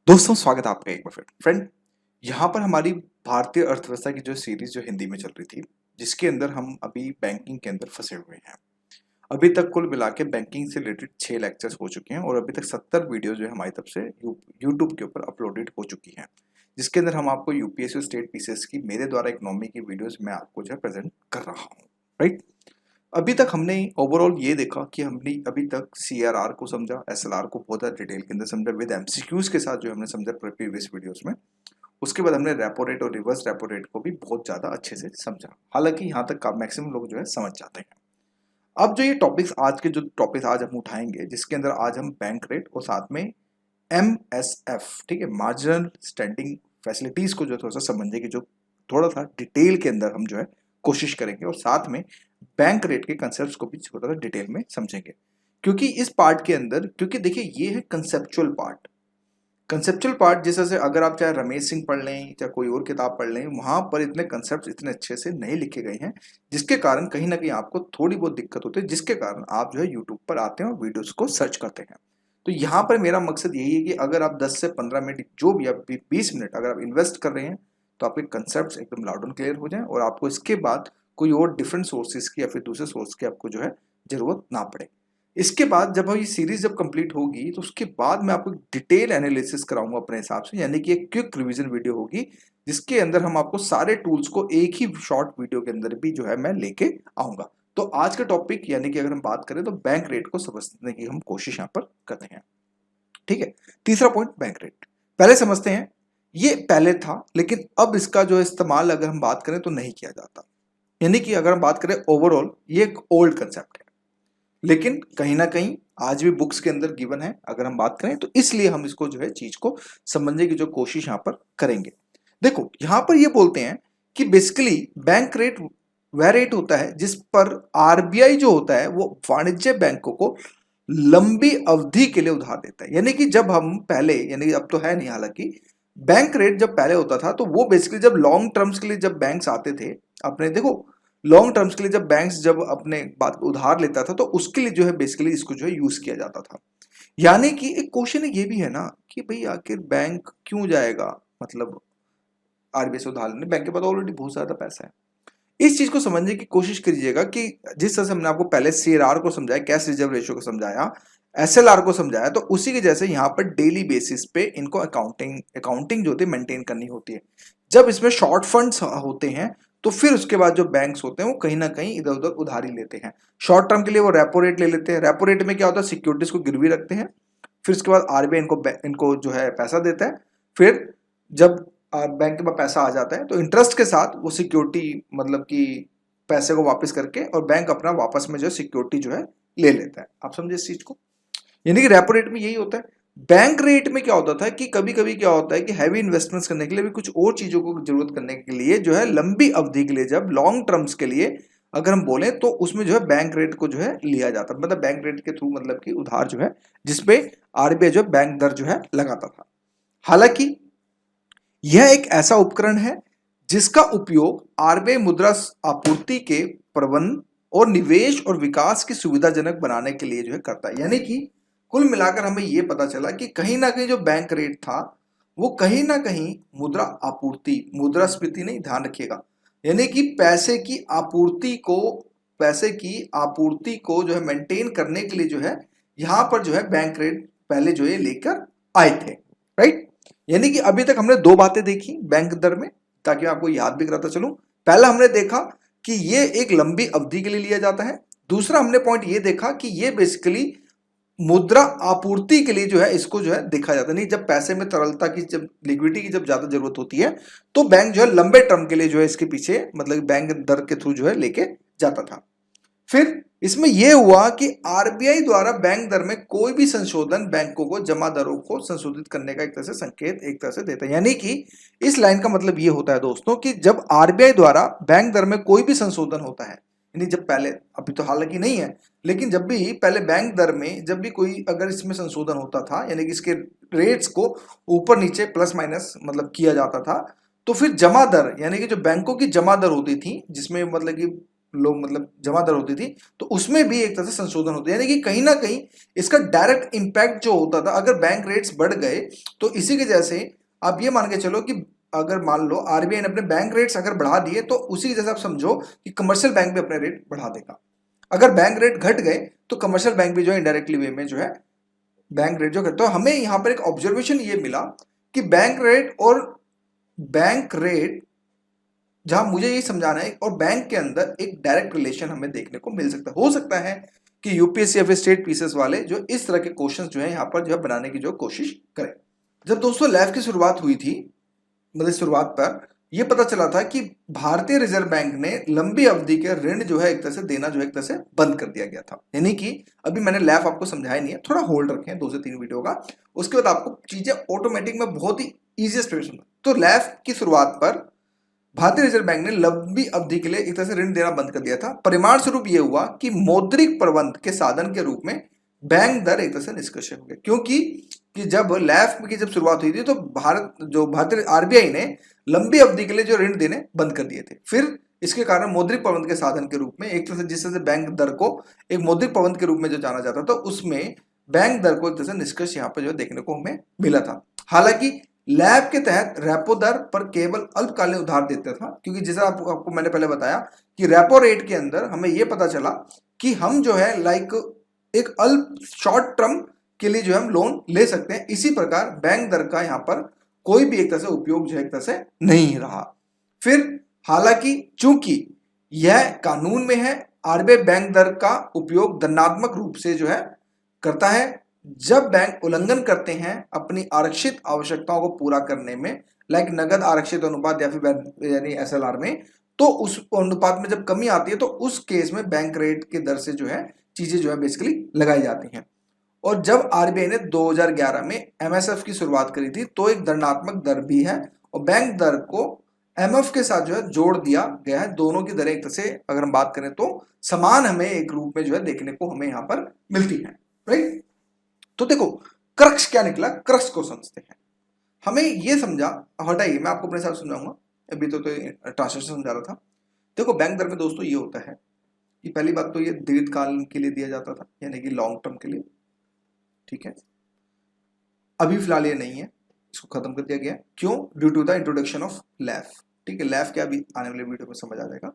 दोस्तों स्वागत है आपका एक बार फिर फ्रेंड। यहाँ पर हमारी भारतीय अर्थव्यवस्था की जो सीरीज जो हिंदी में चल रही थी, जिसके अंदर हम अभी बैंकिंग के अंदर फंसे हुए हैं। अभी तक कुल मिला के बैंकिंग से रिलेटेड 6 लेक्चर्स हो चुके हैं और अभी तक 70 वीडियो जो है हमारी तरफ से यूट्यूब के ऊपर अपलोडेड हो चुकी हैं, जिसके अंदर हम आपको यूपीएससी स्टेट पीसीएस की मेरे द्वारा इकोनॉमी की वीडियोस मैं आपको जो है प्रेजेंट कर रहा हूँ। राइट। अभी तक हमने ओवरऑल ये देखा कि हमने अभी तक सीआरआर को समझा, एसएलआर को बहुत ज़्यादा डिटेल के अंदर समझा विद एमसीक्यूज के साथ जो हमने समझा प्रीवियस वीडियोस में। उसके बाद हमने रेपो रेट और रिवर्स रेपो रेट को भी बहुत ज़्यादा अच्छे से समझा। हालांकि यहाँ तक मैक्सिमम लोग जो है समझ जाते हैं। अब जो ये टॉपिक्स आज के जो टॉपिक्स आज हम उठाएंगे, जिसके अंदर आज हम बैंक रेट और साथ में एमएसएफ, ठीक है, मार्जिनल स्टैंडिंग फैसिलिटीज को जो थोड़ा सा समझने की जो थोड़ा सा डिटेल के अंदर हम जो है कोशिश करेंगे और साथ में बैंक रेट के कंसेप्ट को भी थोड़ा सा डिटेल में समझेंगे। क्योंकि इस पार्ट के अंदर, क्योंकि देखिए ये है कंसेप्चुअल पार्ट। कंसेप्चुअल पार्ट जैसे से अगर आप चाहे रमेश सिंह पढ़ लें चाहे कोई और किताब पढ़ लें, वहां पर इतने कंसेप्ट इतने अच्छे से नहीं लिखे गए हैं, जिसके कारण कहीं ना कहीं आपको थोड़ी बहुत दिक्कत होती है, जिसके कारण आप जो है यूट्यूब पर आते हैं और वीडियोस को सर्च करते हैं। तो यहाँ पर मेरा मकसद यही है कि अगर आप 10 से 15 मिनट जो भी आप 20 मिनट अगर आप इन्वेस्ट कर रहे हैं, तो आपके कंसेप्ट एकदम लाउड एंड क्लियर हो जाए और आपको इसके बाद कोई और डिफरेंट सोर्सेज की या फिर दूसरे सोर्स की आपको जो है जरूरत ना पड़े। इसके बाद जब ये सीरीज जब कंप्लीट होगी तो उसके बाद मैं आपको डिटेल एनालिसिस कराऊंगा अपने हिसाब से, यानी कि एक क्विक रिवीजन वीडियो होगी, जिसके अंदर हम आपको सारे टूल्स को एक ही शॉर्ट वीडियो के अंदर भी जो है मैं लेके आऊंगा। तो आज का टॉपिक यानी कि अगर हम बात करें तो बैंक रेट को समझने की हम कोशिश यहाँ पर करते हैं। ठीक है, तीसरा पॉइंट बैंक रेट पहले समझते हैं। ये पहले था लेकिन अब इसका जो इस्तेमाल अगर हम बात करें तो नहीं किया जाता, यानी कि अगर हम बात करें ओवरऑल ये एक ओल्ड कंसेप्ट है, लेकिन कहीं ना कहीं आज भी बुक्स के अंदर गिवन है अगर हम बात करें तो, इसलिए हम इसको जो है चीज को समझने की जो कोशिश यहां पर करेंगे। देखो यहां पर ये बोलते हैं कि बेसिकली बैंक रेट वह रेट होता है जिस पर आरबीआई जो होता है वो वाणिज्य बैंकों को लंबी अवधि के लिए उधार देता है। यानी कि जब हम पहले, यानी अब तो है नहीं हालांकि, बैंक रेट जब पहले होता था तो वो बेसिकली जब लॉन्ग टर्म्स के लिए जब बैंक्स आते थे अपने, देखो लॉन्ग टर्म्स के लिए जब बैंक्स जब अपने बात उधार लेता था तो उसके लिए जो है बेसिकली इसको जो है यूज किया जाता था। यानी कि एक क्वेश्चन ये भी है ना कि भाई आखिर बैंक क्यों जाएगा, मतलब आरबीआई से उधार लेने, बैंक के पास ऑलरेडी बहुत ज्यादा पैसा है। इस चीज को समझने की कोशिश कीजिएगा कि जिस तरह से हमने आपको पहले सीआरआर को समझाया, कैश रिजर्व रेशियो को समझाया, एसएलआर को समझाया, तो उसी के जैसे यहाँ पर डेली बेसिस पे इनको अकाउंटिंग जो होती है मेंटेन करनी होती है। जब इसमें शॉर्ट फंड्स होते हैं तो फिर उसके बाद जो बैंक्स होते हैं वो कहीं ना कहीं इधर उधर उधारी लेते हैं। शॉर्ट टर्म के लिए वो रेपो रेट ले लेते हैं। रेपो रेट में क्या होता है, सिक्योरिटीज को गिरवी रखते हैं, फिर उसके बाद आरबीआई इनको जो है पैसा देता है। फिर जब बैंक के पास पैसा आ जाता है तो इंटरेस्ट के साथ वो सिक्योरिटी, मतलब कि पैसे को वापस करके और बैंक अपना वापस में जो है सिक्योरिटी जो है ले लेता है। आप समझे इस चीज को, यानी कि रेपो रेट में यही होता है। बैंक रेट में क्या होता था कि कभी कभी क्या होता है कि हैवी इन्वेस्टमेंट्स करने के लिए भी कुछ और चीजों को जरूरत करने के लिए जो है लंबी अवधि के लिए, जब लॉन्ग टर्म्स के लिए अगर हम बोले तो उसमें जो है बैंक रेट को जो है लिया जाता, मतलब बैंक रेट के थ्रू, मतलब कि उधार जो है जिसपे आरबीआई जो है बैंक दर जो है लगाता था। हालांकि यह एक ऐसा उपकरण है जिसका उपयोग आरबीआई मुद्रा आपूर्ति के प्रबंधन और निवेश और विकास की सुविधाजनक बनाने के लिए जो है करता है। यानी कि कुल मिलाकर हमें यह पता चला कि कहीं ना कहीं जो बैंक रेट था वो कहीं ना कहीं मुद्रा आपूर्ति, मुद्रास्फीति नहीं, ध्यान रखिएगा, यानी कि पैसे की आपूर्ति को जो है मेंटेन करने के लिए जो है यहां पर जो है बैंक रेट पहले जो है लेकर आए थे। राइट। यानी कि अभी तक हमने दो बातें देखी बैंक दर में, ताकि मैं आपको याद भी कराता चलूं। पहला हमने देखा कि ये एक लंबी अवधि के लिए लिया जाता है। दूसरा हमने पॉइंट ये देखा कि ये बेसिकली मुद्रा आपूर्ति के लिए जो है इसको जो है देखा जाता है। नहीं, जब पैसे में तरलता की, जब लिक्विडिटी की जब ज्यादा जरूरत होती है तो बैंक जो है लंबे टर्म के लिए जो है इसके पीछे, मतलब बैंक दर के थ्रू जो है लेके जाता था। फिर इसमें यह हुआ कि आरबीआई द्वारा बैंक दर में कोई भी संशोधन बैंकों को जमा दरों को संशोधित करने का एक तरह से संकेत एक तरह से देता है। यानी कि इस लाइन का मतलब यह होता है दोस्तों कि जब आरबीआई द्वारा बैंक दर में कोई भी संशोधन होता है, यानी जब पहले, अभी तो हालांकि नहीं है, लेकिन जब भी पहले बैंक दर में जब भी कोई अगर इसमें संशोधन होता था, यानी कि इसके रेट्स को ऊपर नीचे प्लस माइनस मतलब किया जाता था, तो फिर जमा दर, यानी कि जो बैंकों की जमा दर होती थी जिसमें मतलब कि लोग मतलब जमा दर होती थी, तो उसमें भी एक तरह से संशोधन होता है, यानी कि कहीं ना कहीं इसका डायरेक्ट इंपैक्ट जो होता था, अगर बैंक रेट्स बढ़ गए तो इसी के जैसे आप ये मान के चलो कि अगर मान लो आरबीआई ने अपने बैंक रेट्स अगर बढ़ा दिए तो उसी के जैसे आप समझो कि कमर्शियल बैंक भी अपने रेट बढ़ा देगा। अगर बैंक रेट घट गए तो कमर्शियल बैंक भी जो है इनडायरेक्टली वे में जो है बैंक रेट जो करता है। तो हमें यहां पर एक ऑब्जर्वेशन ये मिला कि बैंक रेट जहां मुझे ये समझाना है और बैंक के अंदर एक डायरेक्ट रिलेशन हमें देखने को मिल सकता है। हो सकता है कि यूपीएससी या फिर स्टेट पीसीएस वाले जो इस तरह के क्वेश्चंस जो है यहां पर जो है बनाने की जो कोशिश करें। जब दोस्तों लैब की शुरुआत हुई थी, मतलब शुरुआत पर यह पता चला था कि भारतीय रिजर्व बैंक ने लंबी अवधि के ऋण जो है एक तरह से देना जो है एक तरह से बंद कर दिया गया था। यानी कि अभी मैंने लैब आपको समझाया नहीं है, थोड़ा होल्ड रखें 2 से 3 वीडियो का, उसके बाद आपको चीजें ऑटोमेटिक में बहुत ही इजीएस्ट वे में सुनना। तो लैब की शुरुआत पर भारतीय रिजर्व बैंक ने लंबी अवधि के लिए एक तरह से ऋण देना बंद कर दिया था। परिणाम स्वरूप यह हुआ कि मौद्रिक प्रबंध के साधन के रूप में बैंक दर एक तरह से निष्क्रिय हो गए, क्योंकि कि जब लैफ की जब शुरुआत हुई थी तो भारतीय आरबीआई ने लंबी अवधि के लिए जो ऋण देने बंद कर दिए थे। फिर इसके कारण मौद्रिक प्रबंध के साधन के रूप में एक तरह से जिस तरह से बैंक दर को एक मौद्रिक प्रबंध के रूप में जो जाना जाता था, उसमें बैंक दर को एक तरह से निष्कर्ष यहाँ पर जो देखने को हमें मिला था। हालांकि लैब के तहत रेपो दर पर केवल अल्पकालीन उधार देता था, क्योंकि जैसा आपको मैंने पहले बताया कि रेपो रेट के अंदर हमें यह पता चला कि हम जो है लाइक एक अल्प शॉर्ट टर्म के लिए जो है हम लोन ले सकते हैं। इसी प्रकार बैंक दर का यहां पर कोई भी एक तरह से उपयोग जो है एक तरह से नहीं रहा। फिर हालांकि चूंकि यह कानून में है, आरबीआई बैंक दर का उपयोग दंडात्मक रूप से जो है करता है जब बैंक उल्लंघन करते हैं अपनी आरक्षित आवश्यकताओं को पूरा करने में, लाइक नगद आरक्षित अनुपात या फिर यानी एसएलआर में। तो उस अनुपात में जब कमी आती है तो उस केस में बैंक रेट के दर से जो है चीजें जो है बेसिकली लगाई जाती हैं। और जब आरबीआई ने 2011 में एमएसएफ की शुरुआत करी थी तो एक दंडात्मक दर भी है और बैंक दर को एमएफ के साथ जो है जोड़ दिया गया है। दोनों की दरें एक तरह से अगर हम बात करें तो समान हमें एक रूप में जो है देखने को हमें यहां पर मिलती है, राइट। तो देखो क्रक्स क्या निकला, क्रक्स को समझते हैं। हमें यह समझा, हटाइए मैं आपको अपने साथ समझाऊंगा, अभी तो ट्रांसलेशन समझा रहा था। देखो बैंक दर में दोस्तों ये होता है कि पहली बात तो ये दीर्घकाल के लिए दिया जाता था, यानी कि लॉन्ग टर्म के लिए, ठीक है। अभी फिलहाल ये नहीं है, इसको खत्म कर दिया गया। क्यों? Due to the introduction of लैफ, ठीक है। लैफ क्या अभी आने वाले वीडियो में समझ आ जाएगा।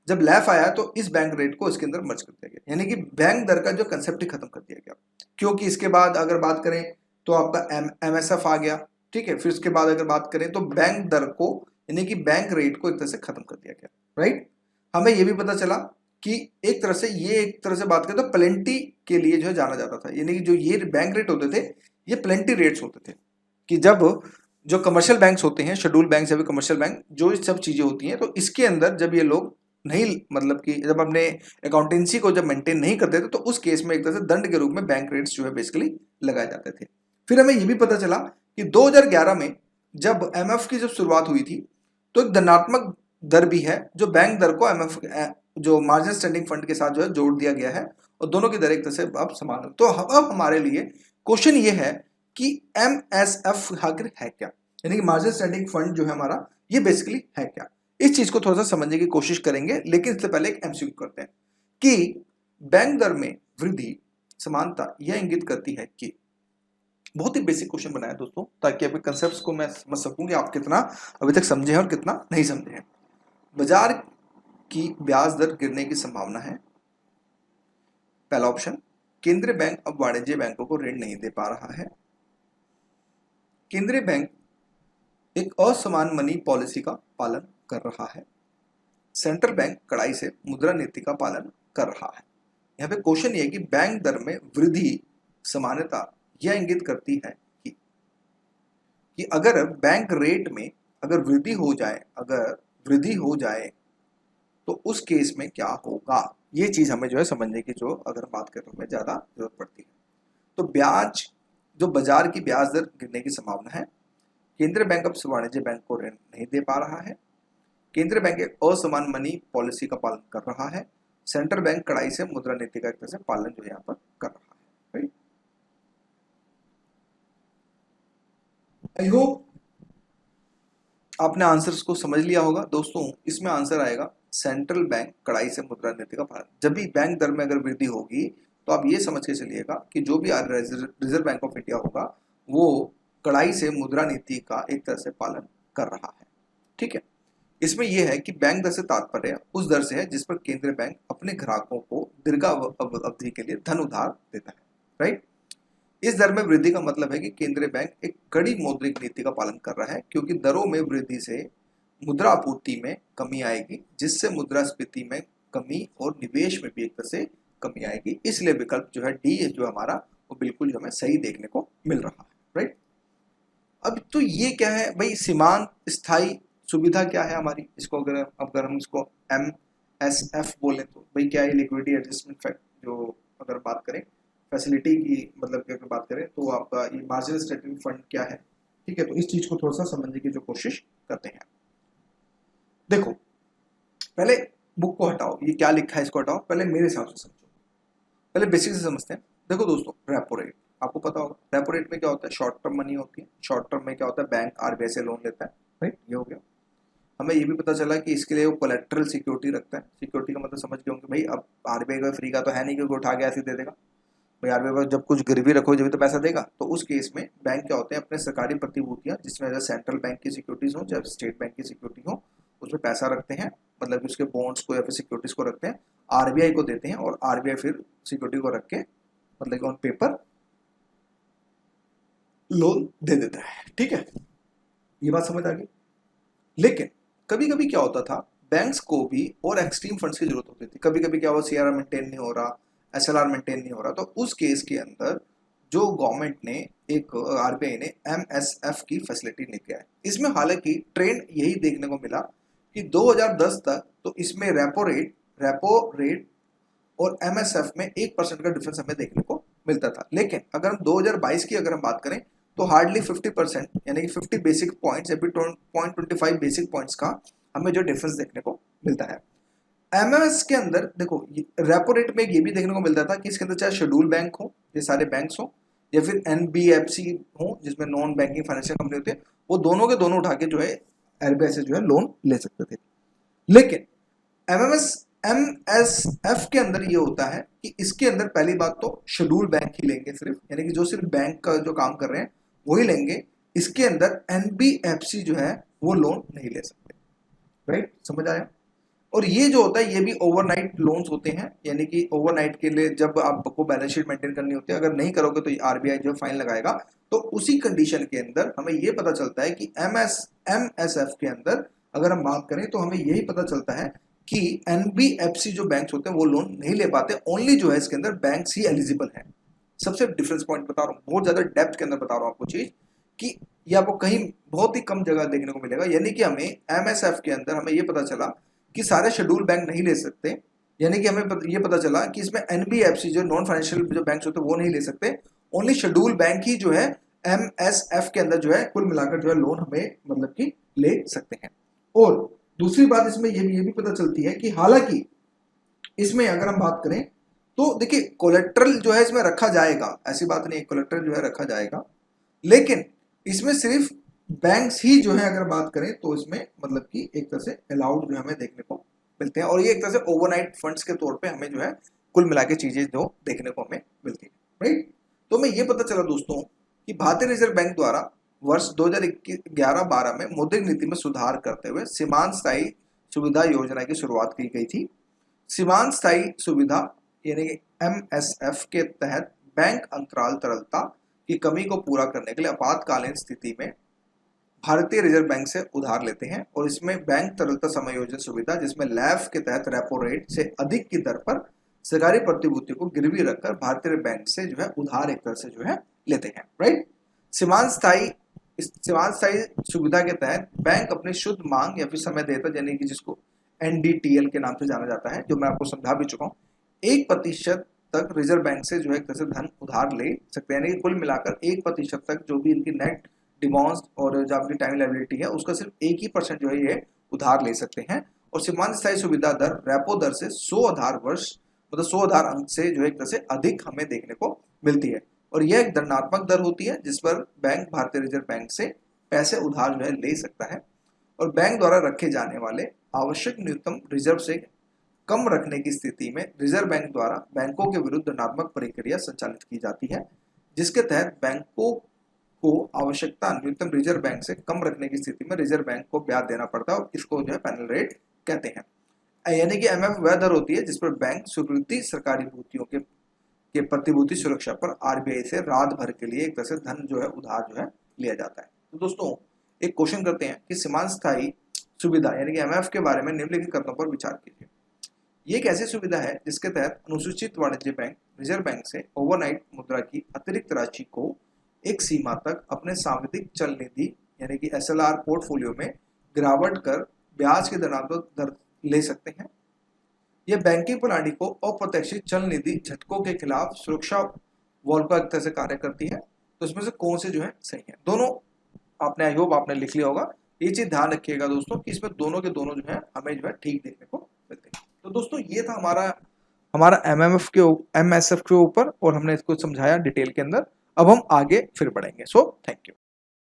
जब लैफ आया तो इस बैंक रेट को इसके अंदर मर्ज कर दिया गया, यानी कि बैंक दर का जो कंसेप्ट ही खत्म कर दिया गया। क्योंकि इसके बाद अगर बात करें तो आपका एमएसएफ आ गया, ठीक है। फिर उसके बाद अगर बात करें तो बैंक दर को यानी कि बैंक रेट को एक तरह से खत्म कर दिया गया, राइट। हमें यह भी पता चला कि एक तरह से ये एक तरह से बात करें तो प्लेंटी के लिए जो है जाना जाता था, यानी कि जो ये बैंक रेट होते थे ये प्लेंटी रेट्स होते थे। कि जब जो कमर्शियल बैंक्स होते हैं, शेड्यूल बैंक या फिर कमर्शियल बैंक, जो सब चीजें होती हैं, तो इसके अंदर जब ये लोग नहीं मतलब कि जब अपने अकाउंटेंसी को जब मेंटेन नहीं करते थे तो उस केस में एक तरह से दंड के रूप में बैंक रेट्स जो है बेसिकली लगाए जाते थे। फिर हमें यह भी पता चला कि 2011 में जब एमएफ की जब शुरुआत हुई थी तो एक धनात्मक दर भी है जो बैंक दर को एमएफ जो मार्जिन स्टैंडिंग फंड के साथ जो है जोड़ दिया गया है और दोनों की दर एक तरह से अब समान है। तो अब हमारे लिए क्वेश्चन ये है कि एमएसएफ आखिर है क्या, यानी कि मार्जिन स्टैंडिंग फंड जो है हमारा ये बेसिकली है क्या। इस चीज को थोड़ा सा समझने की कोशिश करेंगे, लेकिन इससे पहले एक एमसीक्यू करते हैं कि बैंक दर में वृद्धि समानता यह इंगित करती है कि, बहुत ही बेसिक क्वेश्चन बनाया दोस्तों ताकि आपके कंसेप्ट्स को मैं समझ सकूं कि आप कितना अभी तक समझे हैं और कितना नहीं समझे हैं। बाजार की ब्याज दर गिरने की संभावना है। पहला ऑप्शन, केंद्रीय बैंक अब वाणिज्य बैंकों को ऋण नहीं दे पा रहा है। केंद्रीय बैंक एक असमान मनी पॉलिसी का पालन कर रहा है। सेंट्रल बैंक कड़ाई से मुद्रा नीति का पालन कर रहा है। यहाँ पे क्वेश्चन ये है कि बैंक दर में वृद्धि समानता यह इंगित करती है कि अगर बैंक रेट में अगर वृद्धि हो जाए तो उस केस में क्या होगा, ये चीज हमें जो है समझने की जो अगर बात करें तो हमें ज्यादा जरूरत पड़ती है। तो ब्याज जो बाजार की ब्याज दर गिरने की संभावना है। केंद्रीय बैंक अब वाणिज्य बैंक को ऋण नहीं दे पा रहा है। केंद्रीय बैंक एक असमान मनी पॉलिसी का पालन कर रहा है। सेंट्रल बैंक कड़ाई से मुद्रा नीति का एक तरह से पालन जो यहाँ पर कर रहा है, राइट। आई होप आपने आंसर्स को समझ लिया होगा दोस्तों। इसमें आंसर आएगा सेंट्रल बैंक कड़ाई से मुद्रा नीति का पालन। जब भी बैंक दर में अगर वृद्धि होगी तो आप ये समझ के चलिएगा कि जो भी रिजर्व बैंक ऑफ इंडिया होगा वो कड़ाई से मुद्रा नीति का एक तरह से पालन कर रहा है। ठीक है, इसमें यह है कि बैंक दर से तात्पर्य उस दर से है जिस पर केंद्रीय बैंक अपने ग्राहकों को दीर्घावधि के लिए धन उधार देता है। राइट, इस दर में वृद्धि का मतलब है कि केंद्रीय बैंक एक कड़ी मौद्रिक नीति का पालन कर रहा है, क्योंकि दरों में वृद्धि से मुद्रा आपूर्ति में कमी आएगी, जिससे मुद्रास्फीति में कमी और निवेश में भी एक तरह से कमी आएगी। इसलिए विकल्प जो है डी जो हमारा वो बिल्कुल जो हमें सही देखने को मिल रहा है। राइट, अब तो ये क्या है भाई, सीमांत स्थायी सुविधा क्या है हमारी, इसको अगर हम इसको MSF बोले तो भाई क्या है, लिक्विडिटी एडजस्टमेंट फैक्ट जो अगर बात करें फैसिलिटी की, मतलब कि अगर बात करें तो आपका ये मार्जिनल स्टेटमेंट फंड क्या है। ठीक है, तो इस चीज को थोड़ा सा समझने की जो कोशिश करते हैं। देखो पहले बुक को हटाओ, ये क्या लिखा है इसको हटाओ, पहले मेरे हिसाब से समझो, पहले बेसिक से समझते हैं। देखो दोस्तों, रेपो रेट आपको पता होगा, रेपो रेट में क्या होता है, शॉर्ट टर्म मनी होती है। शॉर्ट टर्म में क्या होता है, बैंक RBI से लोन लेता है। राइट, ये हो गया। हमें ये भी पता चला कि इसके लिए वो कोलेट्रल सिक्योरिटी रखता है। सिक्योरिटी का मतलब समझ गए होंगे भाई, अब RBI का फ्री का तो है नहीं कि उठा के ऐसे दे देगा भाई। RBI जब कुछ गिरवी रखो जब तो पैसा देगा। तो उस केस में बैंक क्या होते हैं, अपने सरकारी प्रतिभूतियां जिसमें सेंट्रल बैंक की सिक्योरिटीज हो चाहे स्टेट बैंक की सिक्योरिटी हो, उसमें पैसा रखते हैं, मतलब कि उसके बॉन्ड्स को या फिर सिक्योरिटीज को रखते हैं, RBI को देते हैं और RBI फिर सिक्योरिटी को रख के मतलब कि ऑन पेपर लोन दे देता है। ठीक है, ये बात समझ आ गई। लेकिन कभी कभी क्या होता था, बैंक्स को भी और एक्सट्रीम फंड्स की जरूरत होती थी। कभी कभी क्या हुआ, CRR मेंटेन नहीं हो रहा, SLR मेंटेन नहीं हो रहा, तो उस केस के अंदर जो गवर्नमेंट ने एक RBI ने MSF की फैसिलिटी लेके आए। इसमें हालांकि ट्रेंड यही देखने को मिला कि 2010 तक तो इसमें रेपो रेट और MSF में 1% का डिफरेंस हमें देखने को मिलता था। लेकिन अगर हम 2022 की अगर हम बात करें तो हार्डली 50% यानी कि 50 बेसिक पॉइंट्स या फिर 0.25 बेसिक पॉइंट्स का हमें जो डिफरेंस देखने को मिलता है। MMS के अंदर देखो, रेपो रेट में ये भी देखने को मिलता था कि इसके अंदर चाहे शेड्यूल बैंक हो, ये सारे बैंक्स हो, या फिर NBFC हो जिसमें नॉन बैंकिंग फाइनेंशियल कंपनी होते हैं, वो दोनों के दोनों उठा के जो है RBI से जो है लोन ले सकते थे। लेकिन MSF के अंदर ये होता है कि इसके अंदर पहली बात तो शेड्यूल बैंक ही लेंगे सिर्फ, यानी कि जो सिर्फ बैंक का जो काम कर रहे हैं वही लेंगे। इसके अंदर NBFC जो है वो लोन नहीं ले सकते। राइट, समझ आया। और ये जो होता है ये भी ओवरनाइट लोन्स होते हैं, यानी कि ओवरनाइट के लिए जब आपको बैलेंस शीट मेंटेन करनी होती है, अगर नहीं करोगे तो RBI जो फाइन लगाएगा। तो उसी कंडीशन के अंदर हमें ये पता चलता है कि MSF के अंदर अगर हम बात करें तो हमें यही पता चलता है कि NBFC जो बैंक्स होते हैं वो लोन नहीं ले पाते। ओनली जो है इसके अंदर बैंक्स ही एलिजिबल है। सबसे डिफरेंस पॉइंट बता रहा हूँ, बहुत ज्यादा डेप्थ के अंदर बता रहा हूँ आपको चीज, कि ये आपको कहीं बहुत ही कम जगह देखने को मिलेगा। यानी कि हमें MSF के अंदर हमें ये पता चला कि सारे शेड्यूल बैंक नहीं ले सकते, यानी कि हमें ये पता चला कि इसमें NBFC जो नॉन फाइनेंशियल जो बैंक होते हैं वो नहीं ले सकते। ओनली शेड्यूल बैंक ही जो है MSF के अंदर जो है कुल मिलाकर जो है लोन हमें मतलब कि ले सकते हैं। और दूसरी बात इसमें ये भी पता चलती है कि हालांकि इसमें अगर हम बात करें तो देखिए कोलेट्रल जो है इसमें रखा जाएगा, ऐसी बात नहीं, कोलेट्रल जो है रखा जाएगा, लेकिन इसमें सिर्फ बैंक्स ही जो है अगर बात करें तो इसमें मतलब कि एक तरह से अलाउड जो हमें देखने को मिलते हैं। और ये एक तरह से ओवरनाइट फंड्स के तौर पे हमें जो है कुल मिला के चीजें जो देखने को हमें मिलती है। राइट, तो हमें ये पता चला दोस्तों कि भारतीय रिजर्व बैंक द्वारा वर्ष 2011-12 में मौद्रिक नीति में सुधार करते हुए सीमांत स्थायी सुविधा योजना की शुरुआत की गई थी। सीमांत स्थायी सुविधा यानी कि MSF के तहत बैंक अंतराल तरलता की कमी को पूरा करने के लिए आपातकालीन स्थिति में भारतीय रिजर्व बैंक से उधार लेते हैं। और इसमें बैंक तरलता समायोजन सुविधा, जिसमें LAF के तहत रेपो रेट से अधिक की दर पर सरकारी प्रतिभूतियों को गिरवी रखकर भारतीय बैंक से जो है उधार एक तरह से जो है लेते हैं। राइट, सीमांत स्थायी सुविधा के तहत बैंक अपनी शुद्ध मांग या फिर समय देता, यानी कि जिसको NDTL के नाम से जाना जाता है, जो मैं आपको समझा भी चुका हूँ, 1% तक रिजर्व बैंक से जो है एक तरह से धन उधार ले सकते हैं। यानी कि कुल मिलाकर 1% तक जो भी इनकी नेट डिमांड्स और जो आपकी टाइम लायबिलिटी है उसका सिर्फ 1% जो है ये उधार ले सकते हैं। और सीमांत स्थायी सुविधा दर रेपो दर से 100 आधार वर्ष मतलब 100 आधार अंक से जो है एक तरह से अधिक हमें देखने को मिलती है। और यह एक दंडात्मक दर होती है जिस पर बैंक भारतीय रिजर्व बैंक से पैसे उधार जो है ले सकता है। और बैंक द्वारा रखे जाने वाले आवश्यक न्यूनतम रिजर्व से कम रखने की स्थिति में रिजर्व बैंक द्वारा बैंकों के विरुद्ध दंडात्मक प्रक्रिया संचालित की जाती है, जिसके तहत बैंकों को आवश्यकता न्यूनतम रिजर्व बैंक से कम रखने की स्थिति में रिजर्व बैंक को ब्याज देना पड़ता है और इसको जो है पेनल रेट कहते हैं। यानी कि एमएफ वह दर होती है जिस पर बैंक स्वीकृति सरकारी भूतियों के प्रतिभूति सुरक्षा पर आरबीआई से रात भर के लिए एक तरह से धन जो है उधार जो है लिया जाता है। तो दोस्तों एक क्वेश्चन करते हैं कि सीमांत स्थायी सुविधा यानी कि एमएफ के बारे में निम्नलिखित कथनों पर विचार कीजिए। ये एक ऐसी सुविधा है जिसके तहत अनुसूचित वाणिज्य बैंक रिजर्व बैंक से ओवरनाइट मुद्रा की अतिरिक्त राशि को एक सीमा तक अपने सांविधिक चल निधि यानी कि एसएलआर पोर्टफोलियो में गिरावट कर ब्याज के दंडात्मक दर ले सकते हैं। यह बैंकिंग प्रणाली को अप्रत्याशित चल निधि झटकों के खिलाफ सुरक्षा वॉल का एक तरह से कार्य करती है। तो इसमें से कौन से जो है सही है? दोनों आपने आई होप आपने लिख लिया होगा। ये चीज ध्यान रखिएगा दोस्तों कि इसमें दोनों के दोनों जो है हमें जो है ठीक देखने को मिलते हैं। तो दोस्तों ये था हमारा एमएसएफ के ऊपर और हमने इसको समझाया डिटेल के अंदर। अब हम आगे फिर बढ़ेंगे। So thank you.